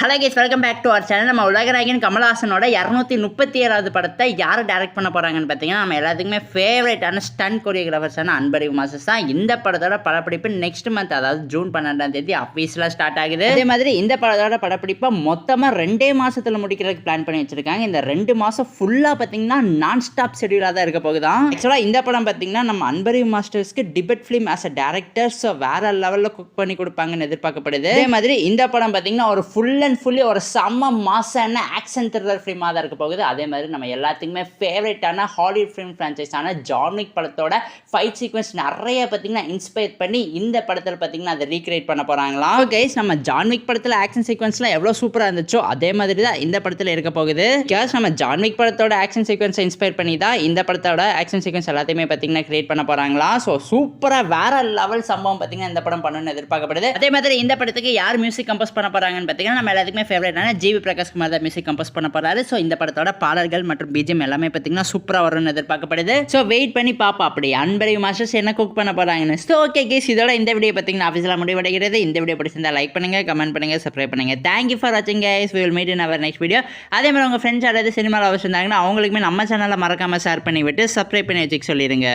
Hello guys, welcome back to our channel. நம்ம உலகநாயகன் கமல்ஹாசனோட 237வது படத்தை யார் டைரக்ட் பண்ண போகிறாங்கன்னு பார்த்தீங்கன்னா, நம்ம எல்லாத்துக்குமே ஃபேவரட்டான ஸ்டன்ட் கொரியோகிராஃபர்ஸான அன்பறிவு மாஸ்டர்ஸ் தான். இந்த படத்தோட படப்பிடிப்பு நெக்ஸ்ட் மந்த், அதாவது ஜூன் 12ஆம் தேதி அஃபீஷியலாக ஸ்டார்ட் ஆகுது. அதே மாதிரி இந்த படத்தோட படப்பிடிப்பை மொத்தமாக 2 மாதத்தில் முடிக்கிறதுக்கு பிளான் பண்ணி வச்சிருக்காங்க. இந்த 2 மாதம் ஃபுல்லாக பார்த்தீங்கன்னா நான் ஸ்டாப் ஷெடியூலாக தான் இருக்க போகுதான். ஆக்சுவலாக இந்த படம் பார்த்தீங்கன்னா நம்ம அன்பறிவு மாஸ்டர்ஸ்க்கு debut film as a director, so வேற லெவலில் குக் பண்ணி கொடுப்பாங்கன்னு எதிர்பார்க்கப்படுது. அதே மாதிரி இந்த படம் பார்த்தீங்கன்னா ஒரு ஃபுல் ஃபுல்லி ஒரு செம்ம மாசான ஆக்ஷன் த்ரில்லர் ஃபிலிமாக தான் இருக்க போகுது. அதே மாதிரி நம்ம எல்லாத்துக்குமே ஃபேவரட்டான ஹாலிவுட் ஃபிலிம் ஃப்ரான்ச்சைஸான ஜான் விக் படத்தோட ஃபைட் சீக்வன்ஸ் நிறைய பார்த்தீங்கன்னா இன்ஸ்பயர் பண்ணி இந்த படத்தில் பார்த்தீங்கன்னா அதை ரீக்ரியேட் பண்ண போகிறாங்களா. கைஸ், நம்ம ஜான் விக் படத்தில் ஆக்ஷன் சீக்வன்ஸ்லாம் எவ்வளோ சூப்பராக இருந்துச்சோ அதே மாதிரி தான் இந்த படத்தில் இருக்க போகுது. கேஸ், நம்ம ஜான் விக் படத்தோட ஆக்ஷன் சீக்வன்ஸை இன்ஸ்பயர் பண்ணி தான் இந்த படத்தோட ஆக்ஷன் சீக்வன்ஸ் எல்லாத்தையுமே பார்த்தீங்கன்னா கிரியேட் பண்ண போகிறாங்களா. ஸோ சூப்பராக வேற லெவல் சம்பவம் பார்த்தீங்கன்னா இந்த படம் பண்ணணும்னு எதிர்பார்க்கப்படுது. அதே மாதிரி இந்த படத்துக்கு யார் மியூசிக் கம்போஸ் பண்ண போகிறாங்கன்னு பார்த்தீங்கன்னா நம்ம எல்லாத்துக்குமே ஃபேவரட்டான ஜிவி பிரகாஷ் குமார் தான் மியூசிக் கம்போஸ் பண்ண போறாரு. ஸோ இந்த படத்தோட பாடல்கள் மற்றும் பிஜிஎம் எல்லாமே பார்த்தீங்கன்னா சூப்பராக வரும்னு எதிர்பார்க்கப்படுது. ஸோ வெயிட் பண்ணி பார்ப்போம் அப்படி அன்பறிவு மாஸ்டர்ஸ் என்ன குக் பண்ண போறாங்கன்னு. ஸோ ஓகே கேஸ், இதோட இந்த வீடியோ பார்த்தீங்கன்னா ஆஃபீஸில் முடிவடைகிறது. இந்த வீடியோ பிடிச்சிருந்தா லைக் பண்ணுங்க, கமெண்ட் பண்ணுங்க, சப்ஸ்கிரைப் பண்ணுங்க. தேங்க்யூ ஃபார் வாட்சிங் guys. We will meet in our next video. அதே மாதிரி உங்கள் ஃப்ரெண்ட்ஸ் யாராவது சினிமாவில் அவசியம் இருந்தாங்கன்னா அவங்களுக்குமே நம்ம சேனலில் மறக்காமல் ஷேர் பண்ணி விட்டு சப்ஸ்கிரைப் பண்ணி வச்சுக்க சொல்லிடுங்க.